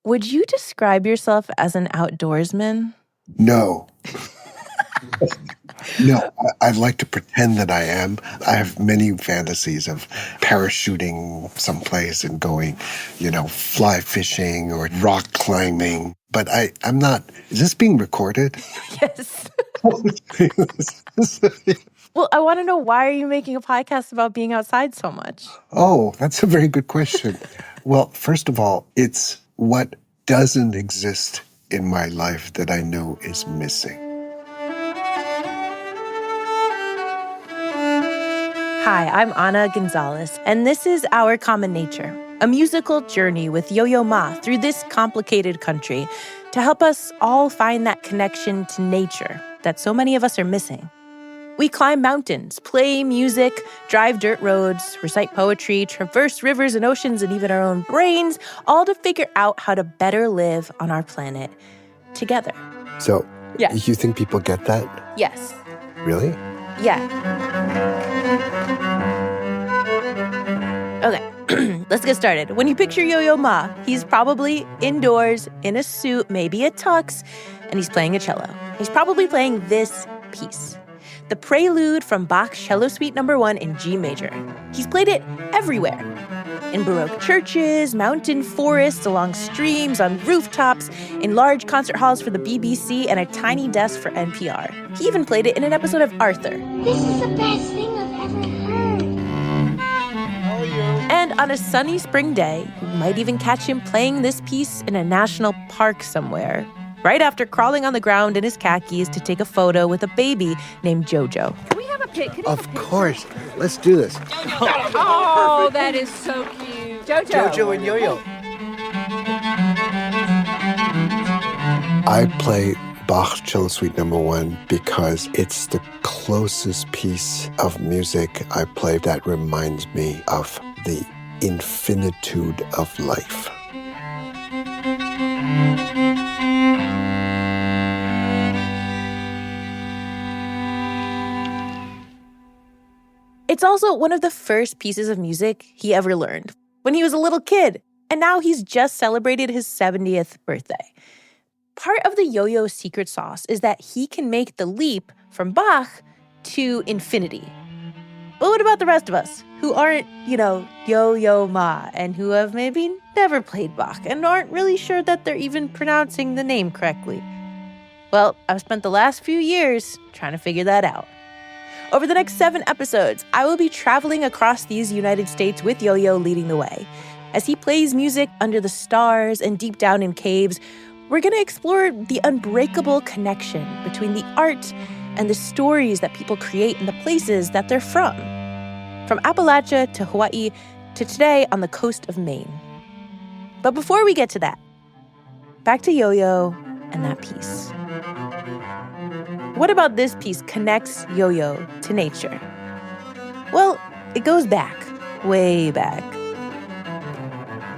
Would you describe yourself as an outdoorsman? No. No, I'd like to pretend that I am. I have many fantasies of parachuting someplace and going, fly fishing or rock climbing. But I'm not. Is this being recorded? Yes. Well, I want to know, why are you making a podcast about being outside so much? Oh, that's a very good question. Well, first of all, it's what doesn't exist in my life that I know is missing. Hi, I'm Ana González, and this is Our Common Nature, a musical journey with Yo-Yo Ma through this complicated country to help us all find that connection to nature that so many of us are missing. We climb mountains, play music, drive dirt roads, recite poetry, traverse rivers and oceans, and even our own brains, all to figure out how to better live on our planet together. So, yes. You think people get that? Yes. Really? Yeah. Okay, let's get started. When you picture Yo-Yo Ma, he's probably indoors, in a suit, maybe a tux, and he's playing a cello. He's probably playing this piece, the Prelude from Bach's Cello Suite No. 1 in G major. He's played it everywhere. In Baroque churches, mountain forests, along streams, on rooftops, in large concert halls for the BBC, and a tiny desk for NPR. He even played it in an episode of Arthur. This is the best thing I've ever heard. How are you? And on a sunny spring day, you might even catch him playing this piece in a national park somewhere, right after crawling on the ground in his khakis to take a photo with a baby named Jojo. Can we have a pic? Of course. Let's do this. Oh, that is so cute. Jojo and Yo-Yo. I play Bach's Cello Suite No. 1 because it's the closest piece of music I play that reminds me of the infinitude of life. It's also one of the first pieces of music he ever learned when he was a little kid, and now he's just celebrated his 70th birthday. Part of the Yo-Yo secret sauce is that he can make the leap from Bach to infinity. But what about the rest of us who aren't, Yo-Yo Ma, and who have maybe never played Bach and aren't really sure that they're even pronouncing the name correctly? Well, I've spent the last few years trying to figure that out. Over the next 7 episodes, I will be traveling across these United States with Yo-Yo leading the way. As he plays music under the stars and deep down in caves, we're going to explore the unbreakable connection between the art and the stories that people create in the places that they're from. From Appalachia to Hawaii to today on the coast of Maine. But before we get to that, back to Yo-Yo and that piece. What about this piece connects Yo-Yo to nature? Well, it goes back, way back.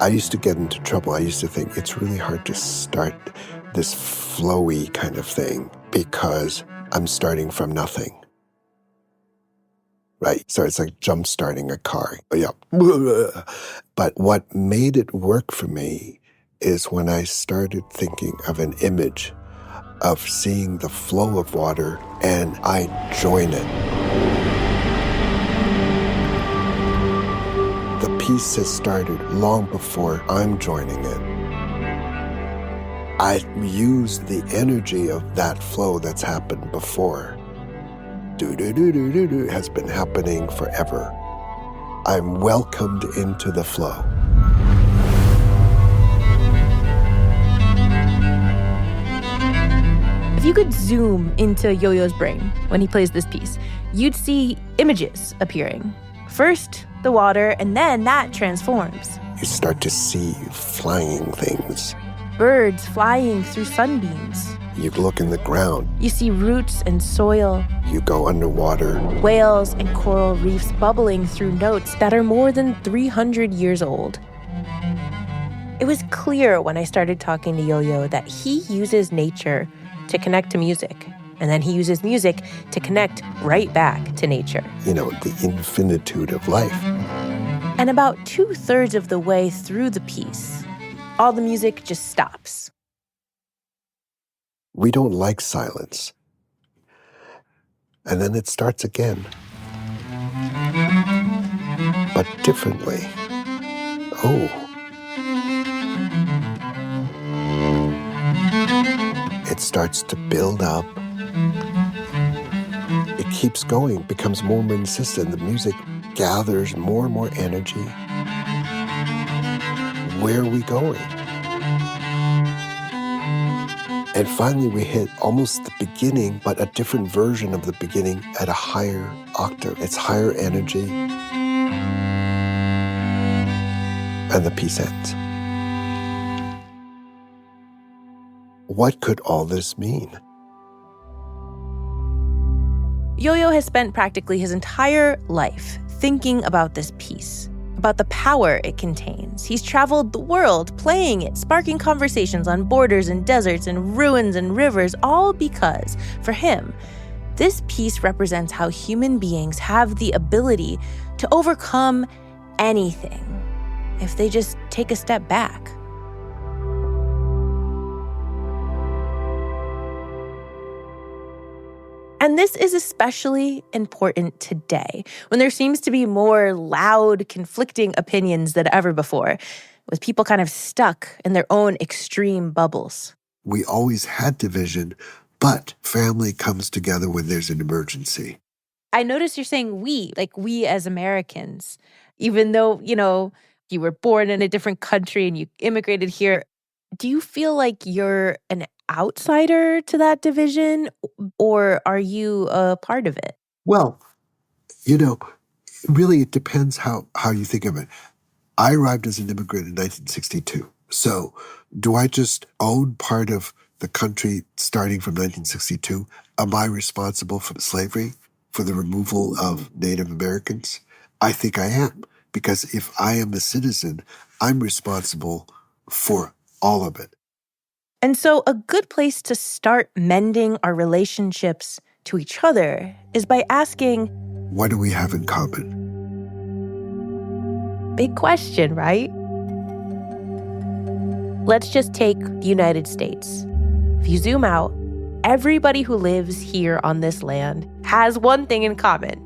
I used to get into trouble. I used to think it's really hard to start this flowy kind of thing because I'm starting from nothing. Right? So it's like jump starting a car. Yeah. But what made it work for me is when I started thinking of an image of seeing the flow of water and I join it. The piece has started long before I'm joining it. I use the energy of that flow that's happened before. Do-do-do-do-do-do has been happening forever. I'm welcomed into the flow. If you could zoom into Yo-Yo's brain when he plays this piece, you'd see images appearing. First, the water, and then that transforms. You start to see flying things. Birds flying through sunbeams. You look in the ground. You see roots and soil. You go underwater. Whales and coral reefs bubbling through notes that are more than 300 years old. It was clear when I started talking to Yo-Yo that he uses nature to connect to music. And then he uses music to connect right back to nature. The infinitude of life. And about 2/3 of the way through the piece, all the music just stops. We don't like silence. And then it starts again. But differently. Oh. It starts to build up. It keeps going, becomes more and more insistent. The music gathers more and more energy. Where are we going? And finally we hit almost the beginning, but a different version of the beginning at a higher octave. It's higher energy. And the piece ends. What could all this mean? Yo-Yo has spent practically his entire life thinking about this piece, about the power it contains. He's traveled the world playing it, sparking conversations on borders and deserts and ruins and rivers, all because, for him, this piece represents how human beings have the ability to overcome anything if they just take a step back. And this is especially important today, when there seems to be more loud, conflicting opinions than ever before, with people kind of stuck in their own extreme bubbles. We always had division, but family comes together when there's an emergency. I notice you're saying we, like we as Americans, even though, you were born in a different country and you immigrated here. Do you feel like you're an outsider to that division, or are you a part of it? Well, really it depends how you think of it. I arrived as an immigrant in 1962. So do I just own part of the country starting from 1962? Am I responsible for slavery, for the removal of Native Americans? I think I am, because if I am a citizen, I'm responsible for all of it. And so a good place to start mending our relationships to each other is by asking, what do we have in common? Big question, right? Let's just take the United States. If you zoom out, everybody who lives here on this land has one thing in common.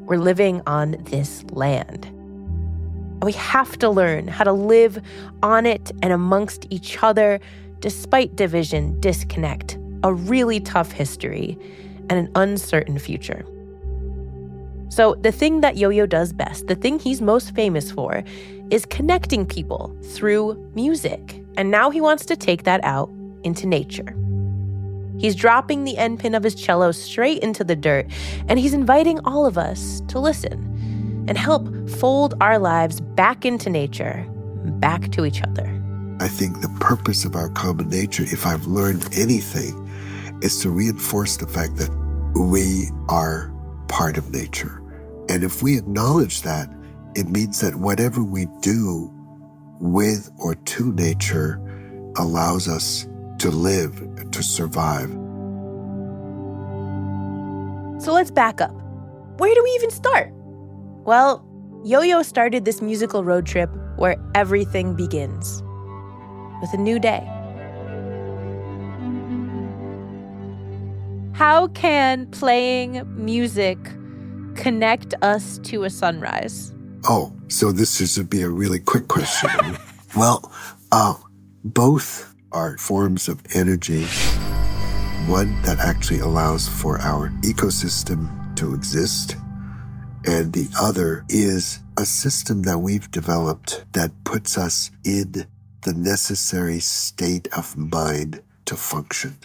We're living on this land. And we have to learn how to live on it and amongst each other, despite division, disconnect, a really tough history, and an uncertain future. So the thing that Yo-Yo does best, the thing he's most famous for, is connecting people through music. And now he wants to take that out into nature. He's dropping the end pin of his cello straight into the dirt, and he's inviting all of us to listen and help fold our lives back into nature, back to each other. I think the purpose of our common nature, if I've learned anything, is to reinforce the fact that we are part of nature. And if we acknowledge that, it means that whatever we do with or to nature allows us to live, to survive. So let's back up. Where do we even start? Well, Yo-Yo started this musical road trip where everything begins, with a new day. How can playing music connect us to a sunrise? Oh, so this should be a really quick question. Well, both are forms of energy. One that actually allows for our ecosystem to exist, and the other is a system that we've developed that puts us in the necessary state of mind to function.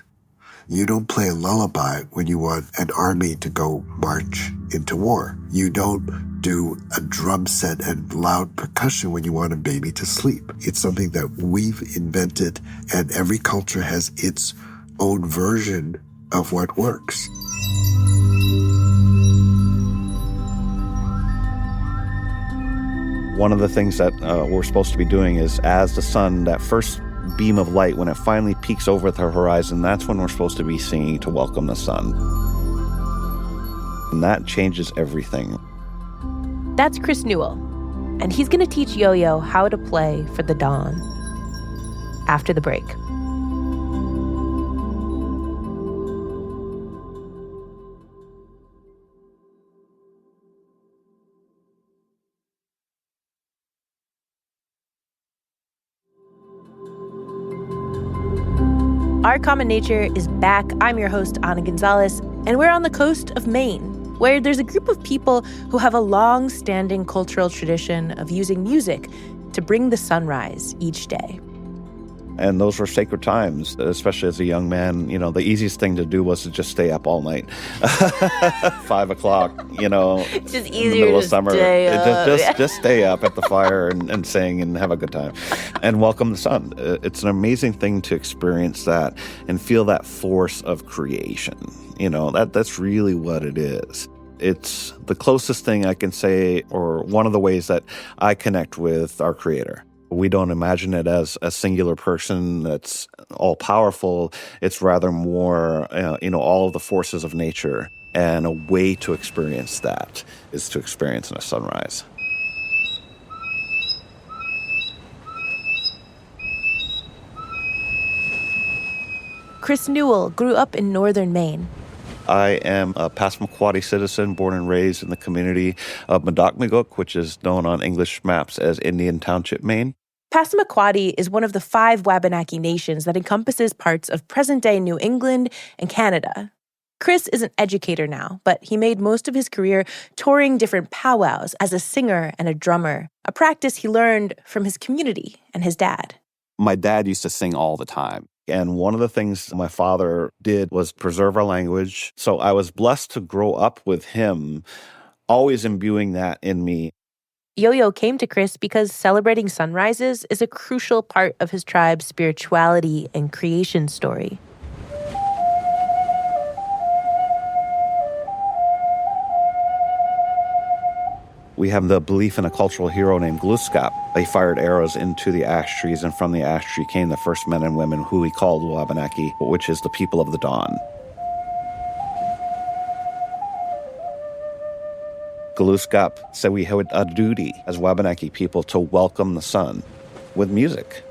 You don't play a lullaby when you want an army to go march into war. You don't do a drum set and loud percussion when you want a baby to sleep. It's something that we've invented, and every culture has its own version of what works. One of the things that we're supposed to be doing is, as the sun, that first beam of light, when it finally peaks over the horizon, that's when we're supposed to be singing to welcome the sun. And that changes everything. That's Chris Newell, and he's going to teach Yo-Yo how to play for the dawn. after the break. Our Common Nature is back. I'm your host, Ana González, and we're on the coast of Maine, where there's a group of people who have a long-standing cultural tradition of using music to bring the sunrise each day. And those were sacred times, especially as a young man. You know, the easiest thing to do was to just stay up all night. 5 o'clock, you know, Just in the easier middle to of summer. stay up. Just stay up at the fire and sing and have a good time and welcome the sun. It's an amazing thing to experience that and feel that force of creation. You know, that's really what it is. It's the closest thing I can say, or one of the ways that I connect with our Creator. We don't imagine it as a singular person that's all-powerful. It's rather more, all of the forces of nature. And a way to experience that is to experience in a sunrise. Chris Newell grew up in northern Maine. I am a Passamaquoddy citizen born and raised in the community of Madocmigook, which is known on English maps as Indian Township, Maine. Passamaquoddy is one of the 5 Wabanaki nations that encompasses parts of present-day New England and Canada. Chris is an educator now, but he made most of his career touring different powwows as a singer and a drummer, a practice he learned from his community and his dad. My dad used to sing all the time. And one of the things my father did was preserve our language. So I was blessed to grow up with him, always imbuing that in me. Yo-Yo came to Chris because celebrating sunrises is a crucial part of his tribe's spirituality and creation story. We have the belief in a cultural hero named Gluskap. He fired arrows into the ash trees, and from the ash tree came the first men and women who he called Wabanaki, which is the people of the dawn. Gluskap said we had a duty as Wabanaki people to welcome the sun with music.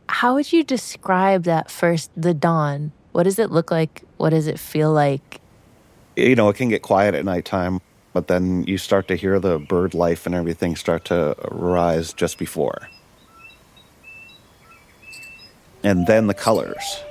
How would you describe that first, the dawn? What does it look like? What does it feel like? You know, it can get quiet at nighttime, but then you start to hear the bird life and everything start to rise just before. And then the colors.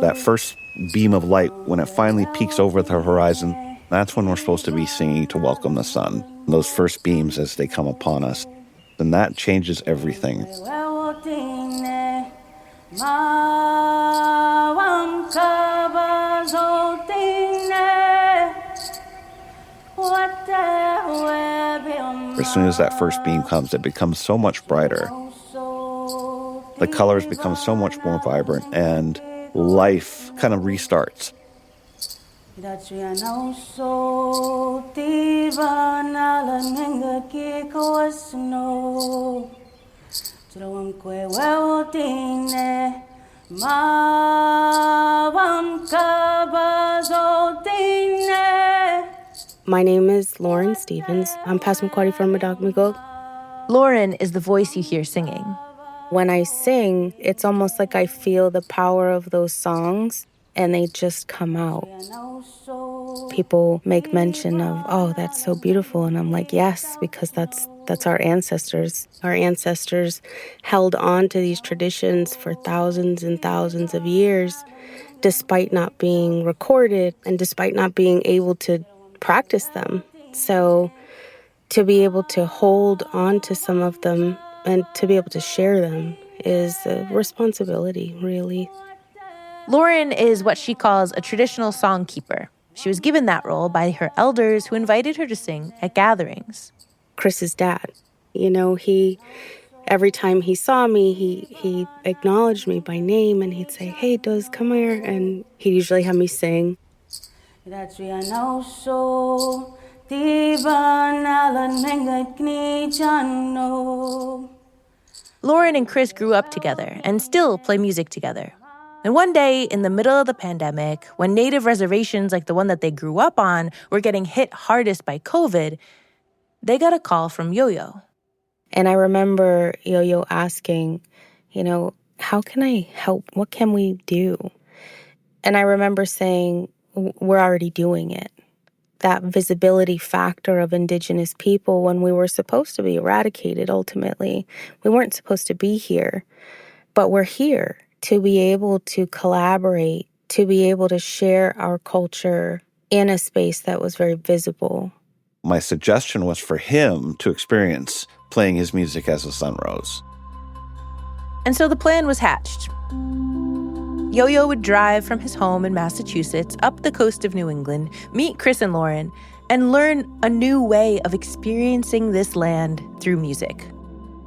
That first beam of light, when it finally peeks over the horizon, that's when we're supposed to be singing to welcome the sun. Those first beams as they come upon us. And that changes everything. As soon as that first beam comes, it becomes so much brighter. The colors become so much more vibrant, and life kind of restarts. My name is Lauren Stevens. I'm Passamaquoddy from Madocmigook. Lauren is the voice you hear singing. When I sing, it's almost like I feel the power of those songs and they just come out. People make mention of, oh, that's so beautiful. And I'm like, yes, because that's our ancestors. Our ancestors held on to these traditions for thousands and thousands of years, despite not being recorded and despite not being able to practice them. So to be able to hold on to some of them and to be able to share them is a responsibility, really. Lauren is what she calls a traditional song keeper. She was given that role by her elders who invited her to sing at gatherings. Chris's dad, every time he saw me, he acknowledged me by name and he'd say, "Hey, Doz, come here." And he'd usually have me sing. Lauren and Chris grew up together and still play music together. And one day, in the middle of the pandemic, when native reservations like the one that they grew up on were getting hit hardest by COVID, they got a call from Yo-Yo. And I remember Yo-Yo asking, how can I help? What can we do? And I remember saying, we're already doing it. That visibility factor of Indigenous people when we were supposed to be eradicated ultimately. We weren't supposed to be here, but we're here to be able to collaborate, to be able to share our culture in a space that was very visible. My suggestion was for him to experience playing his music as the sun rose. And so the plan was hatched. Yo-Yo would drive from his home in Massachusetts up the coast of New England, meet Chris and Lauren, and learn a new way of experiencing this land through music,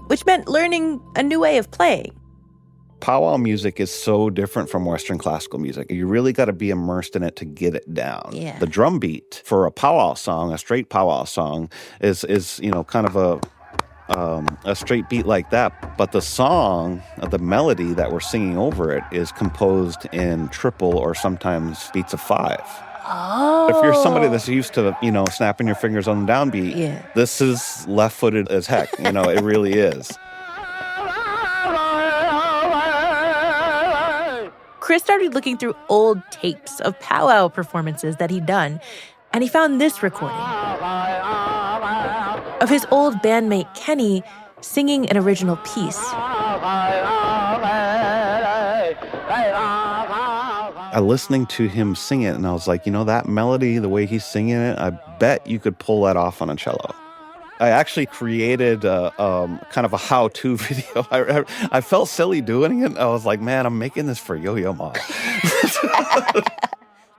which meant learning a new way of playing. Powwow music is so different from Western classical music. You really got to be immersed in it to get it down. Yeah. The drum beat for a powwow song, a straight powwow song, is kind of a straight beat like that. But the song, the melody that we're singing over it is composed in triple or sometimes beats of 5. Oh. If you're somebody that's used to, snapping your fingers on the downbeat, This is left-footed as heck. It really is. Chris started looking through old tapes of powwow performances that he'd done, and he found this recording of his old bandmate Kenny singing an original piece. Listening to him sing it, and I was like, that melody, the way he's singing it, I bet you could pull that off on a cello. I actually created kind of a how-to video. I felt silly doing it. I was like, man, I'm making this for Yo-Yo Ma.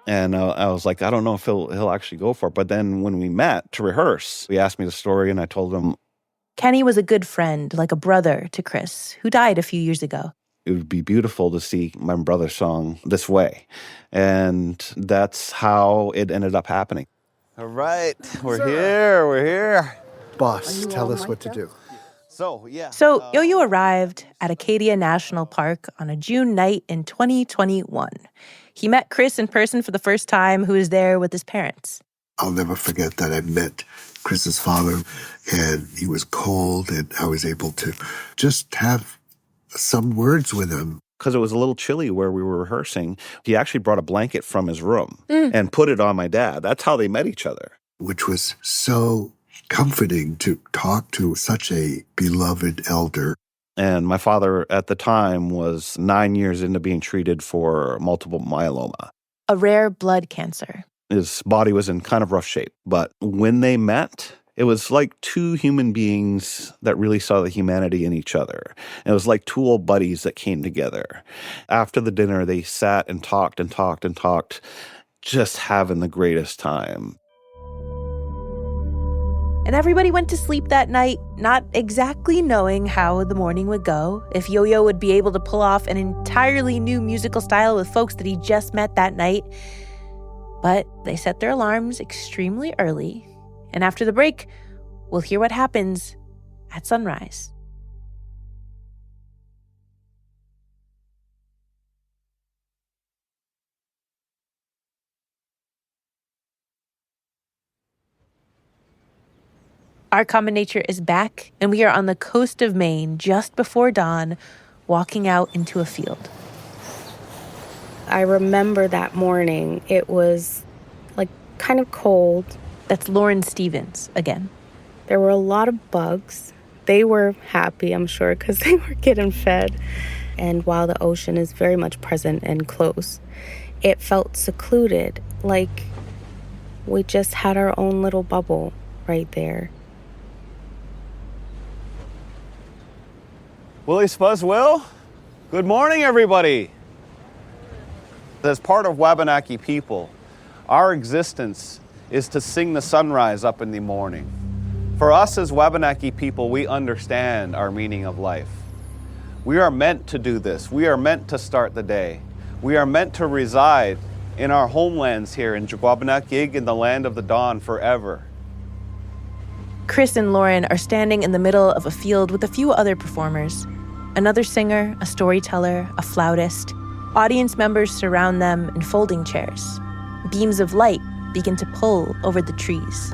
And I was like, I don't know if he'll actually go for it. But then when we met to rehearse, he asked me the story, and I told him. Kenny was a good friend, like a brother to Chris, who died a few years ago. It would be beautiful to see my brother's song this way. And that's how it ended up happening. All right, we're here. Boss, tell us what to do. So Yo-Yo arrived at Acadia National Park on a June night in 2021. He met Chris in person for the first time, who was there with his parents. I'll never forget that I met Chris's father, and he was cold, and I was able to just have some words with him. Because it was a little chilly where we were rehearsing, he actually brought a blanket from his room and put it on my dad. That's how they met each other. Which was so comforting to talk to such a beloved elder. And my father at the time was 9 years into being treated for multiple myeloma. A rare blood cancer. His body was in kind of rough shape. But when they met, it was like two human beings that really saw the humanity in each other. And it was like two old buddies that came together. After the dinner, they sat and talked, just having the greatest time. And everybody went to sleep that night, not exactly knowing how the morning would go, if Yo-Yo would be able to pull off an entirely new musical style with folks that he just met that night. But they set their alarms extremely early. And after the break, we'll hear what happens at sunrise. Our Common Nature is back, and we are on the coast of Maine just before dawn, walking out into a field. I remember that morning. It was kind of cold. That's Lauren Stevens again. There were a lot of bugs. They were happy, I'm sure, because they were getting fed. And while the ocean is very much present and close, it felt secluded, like we just had our own little bubble right there. Willie Spuzz Will, good morning, everybody. As part of Wabanaki people, our existence is to sing the sunrise up in the morning. For us as Wabanaki people, we understand our meaning of life. We are meant to do this. We are meant to start the day. We are meant to reside in our homelands here in Wabanaki, in the land of the dawn forever. Chris and Lauren are standing in the middle of a field with a few other performers. Another singer, a storyteller, a flautist. Audience members surround them in folding chairs. Beams of light begin to pull over the trees.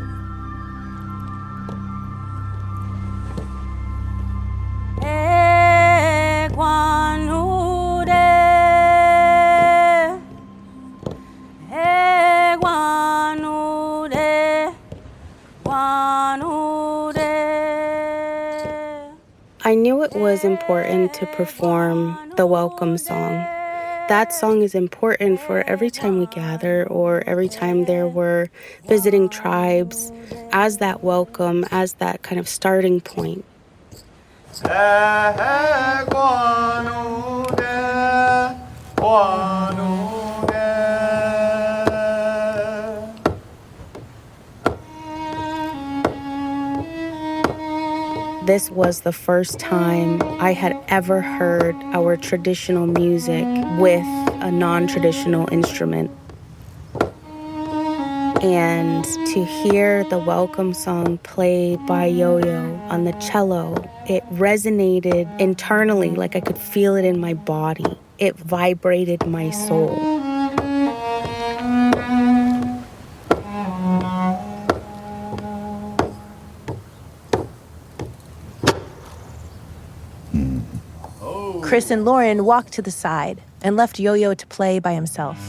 I knew it was important to perform the welcome song. That song is important for every time we gather or every time there were visiting tribes, as that welcome, as that kind of starting point. This was the first time I had ever heard our traditional music with a non-traditional instrument. And to hear the welcome song played by Yo-Yo on the cello, it resonated internally, like I could feel it in my body. It vibrated my soul. Chris and Lauren walked to the side and left Yo-Yo to play by himself.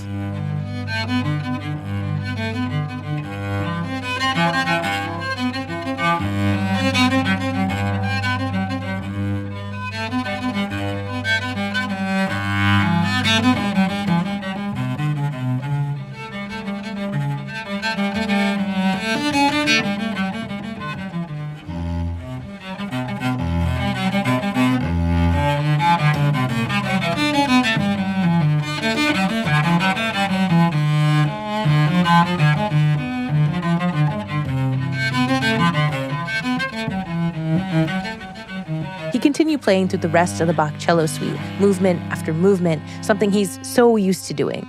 He continued playing through the rest of the Bach cello suite, movement after movement, something he's so used to doing.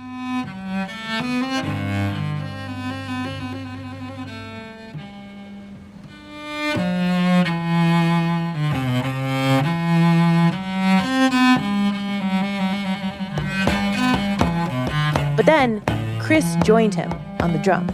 But then, Chris joined him on the drum.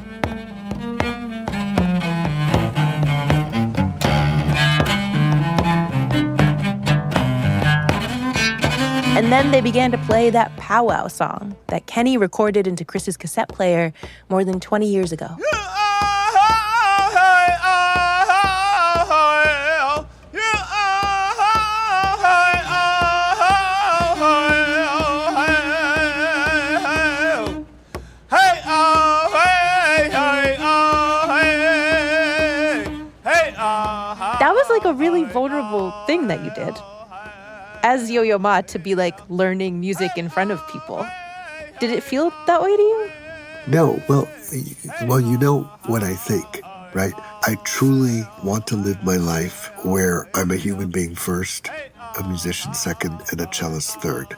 And then they began to play that powwow song that Kenny recorded into Chris's cassette player more than 20 years ago. That was like a really vulnerable thing that you did as Yo-Yo Ma, to be like learning music in front of people. Did it feel that way to you? No, well, you know what I think, right? I truly want to live my life where I'm a human being first, a musician second, and a cellist third.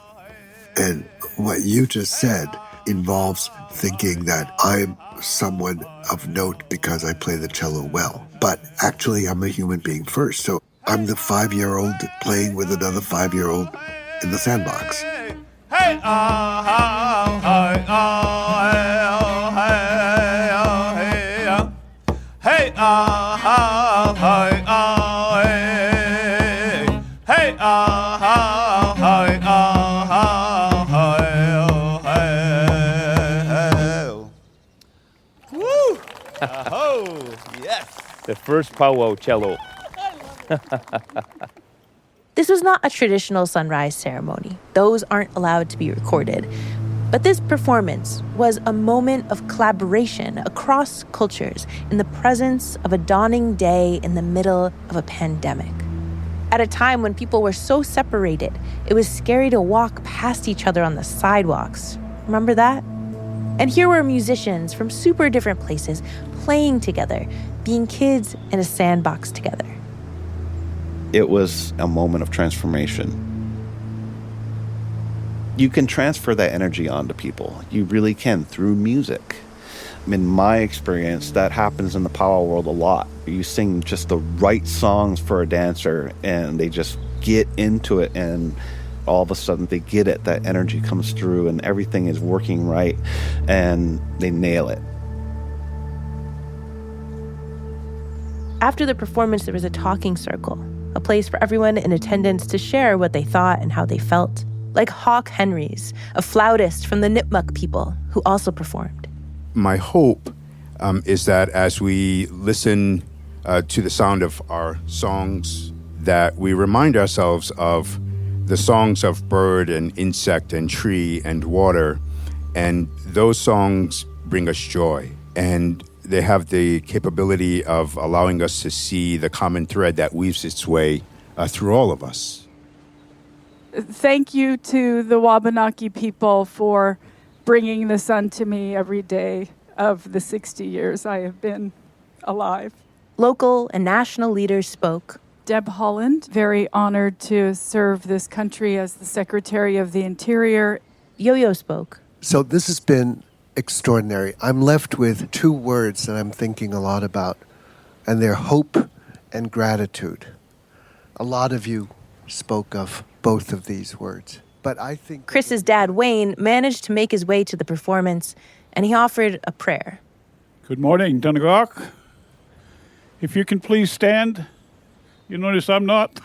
And what you just said involves thinking that I'm someone of note because I play the cello well. But actually, I'm a human being first. So I'm the 5-year-old playing with another 5-year-old in the sandbox. The first powwow cello. This was not a traditional sunrise ceremony. Those aren't allowed to be recorded. But this performance was a moment of collaboration across cultures in the presence of a dawning day in the middle of a pandemic. At a time when people were so separated, it was scary to walk past each other on the sidewalks. Remember that? And here were musicians from super different places playing together, being kids in a sandbox together. It was a moment of transformation. You can transfer that energy onto people. You really can through music. In my experience, that happens in the powwow world a lot. You sing just the right songs for a dancer and they just get into it and all of a sudden they get it, that energy comes through and everything is working right and they nail it. After the performance, there was a talking circle, a place for everyone in attendance to share what they thought and how they felt. Like Hawk Henrys, a flautist from the Nipmuc people who also performed. My hope is that as we listen to the sound of our songs, that we remind ourselves of the songs of bird and insect and tree and water, and those songs bring us joy. And they have the capability of allowing us to see the common thread that weaves its way through all of us. Thank you to the Wabanaki people for bringing the sun to me every day of the 60 years I have been alive. Local and national leaders spoke. Deb Haaland, very honored to serve this country as the Secretary of the Interior. Yo-Yo spoke. So this has been extraordinary. I'm left with two words that I'm thinking a lot about, and they're hope and gratitude. A lot of you spoke of both of these words, but I think Chris's dad, Wayne, managed to make his way to the performance, and he offered a prayer. Good morning, Donegal. If you can please stand. You notice I'm not.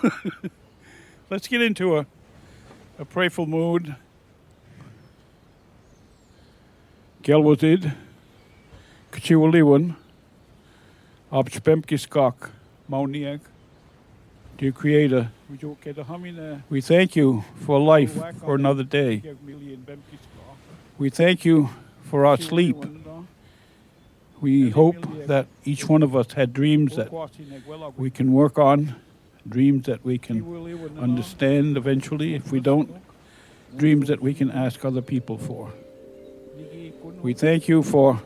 Let's get into a prayerful mood. Gelwazid, Kachiwaliwan, Abspemkiskak, Mauniag. Dear Creator, we thank you for life, for another day. We thank you for our sleep. We hope that each one of us had dreams that we can work on, dreams that we can understand eventually. If we don't, dreams that we can ask other people for. We thank you for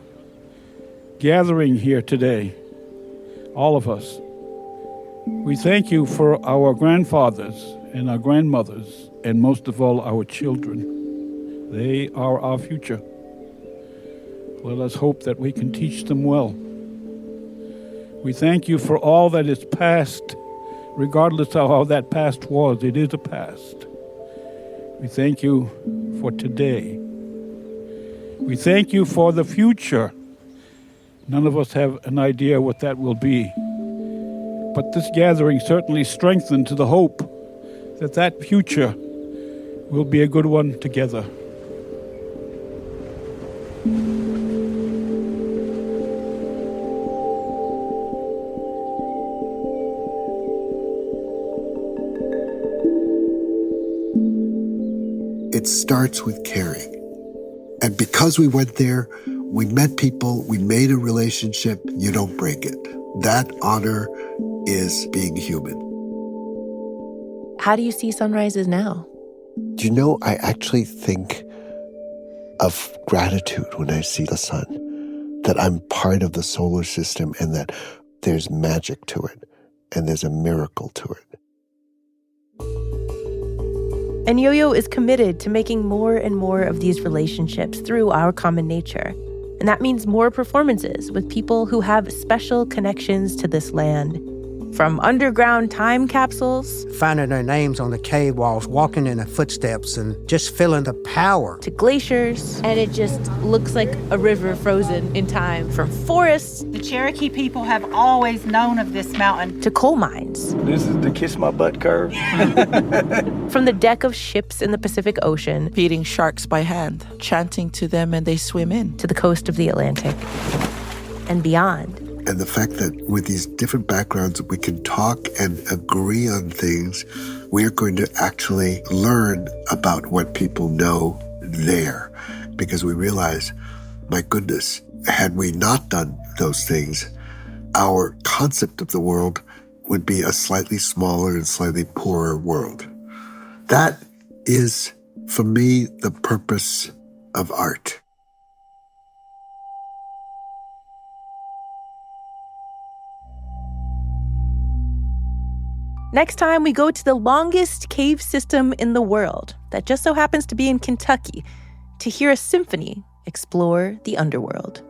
gathering here today, all of us. We thank you for our grandfathers and our grandmothers, and most of all, our children. They are our future. Let us hope that we can teach them well. We thank you for all that is past, regardless of how that past was. It is a past. We thank you for today. We thank you for the future. None of us have an idea what that will be. But this gathering certainly strengthens the hope that that future will be a good one together. It starts with caring. And because we went there, we met people, we made a relationship, you don't break it. That honor is being human. How do you see sunrises now? Do you know, I actually think of gratitude when I see the sun, that I'm part of the solar system and that there's magic to it and there's a miracle to it. And Yo-Yo is committed to making more and more of these relationships through our common nature. And that means more performances with people who have special connections to this land. From underground time capsules, finding their names on the cave walls, walking in the footsteps, and just feeling the power, to glaciers, and it just looks like a river frozen in time. From forests, the Cherokee people have always known of this mountain, to coal mines. This is the kiss my butt curve. From the deck of ships in the Pacific Ocean, feeding sharks by hand, chanting to them, and they swim in, to the coast of the Atlantic, and beyond. And the fact that with these different backgrounds, we can talk and agree on things, we're going to actually learn about what people know there. Because we realize, my goodness, had we not done those things, our concept of the world would be a slightly smaller and slightly poorer world. That is, for me, the purpose of art. Next time, we go to the longest cave system in the world that just so happens to be in Kentucky to hear a symphony explore the underworld.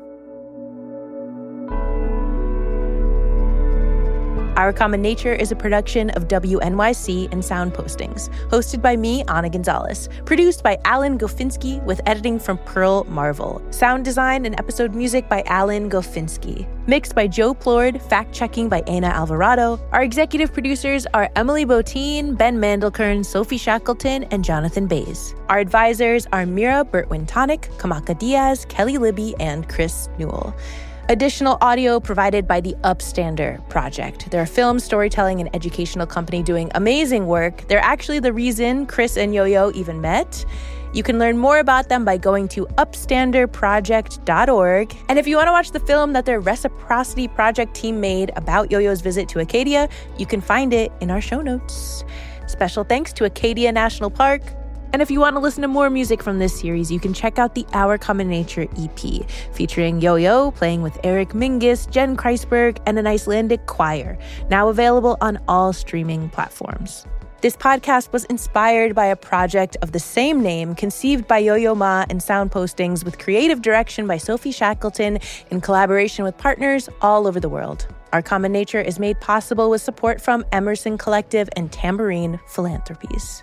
Our Common Nature is a production of WNYC and Sound Postings, hosted by me, Ana González, produced by Alan Goffinski with editing from Pearl Marvell, sound design and episode music by Alan Goffinski, mixed by Joe Plourde, fact-checking by Ena Alvarado. Our executive producers are Emily Botein, Ben Mandelkern, Sophie Shackleton, and Jonathan Bays. Our advisors are Mira, Burt-Wintonick, Kamaka Diaz, Kelley Libbey, and Chris Newell. Additional audio provided by the Upstander Project. They're a film, storytelling, and educational company doing amazing work. They're actually the reason Chris and Yo-Yo even met. You can learn more about them by going to upstanderproject.org. And if you want to watch the film that their Reciprocity Project team made about Yo-Yo's visit to Acadia, you can find it in our show notes. Special thanks to Acadia National Park. And if you want to listen to more music from this series, you can check out the Our Common Nature EP, featuring Yo-Yo playing with Eric Mingus, Jen Kreisberg, and an Icelandic choir, now available on all streaming platforms. This podcast was inspired by a project of the same name conceived by Yo-Yo Ma and Sound Postings with creative direction by Sophie Shackleton in collaboration with partners all over the world. Our Common Nature is made possible with support from Emerson Collective and Tambourine Philanthropies.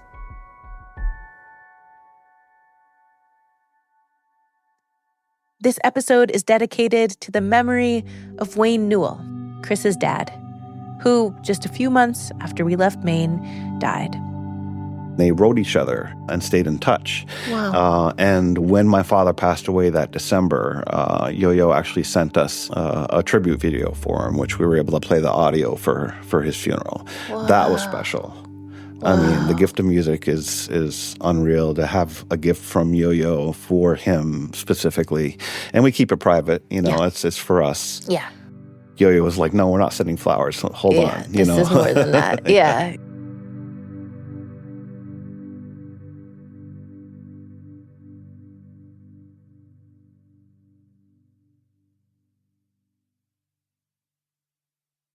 This episode is dedicated to the memory of Wayne Newell, Chris's dad, who, just a few months after we left Maine, died. They wrote each other and stayed in touch. Wow. And when my father passed away that December, Yo-Yo actually sent us a tribute video for him, which we were able to play the audio for his funeral. Wow. That was special. I mean, the gift of music is unreal. To have a gift from Yo-Yo for him specifically, and we keep it private. It's for us. Yeah. Yo-Yo was like, "No, we're not sending flowers. Hold on." This is more than that. Yeah.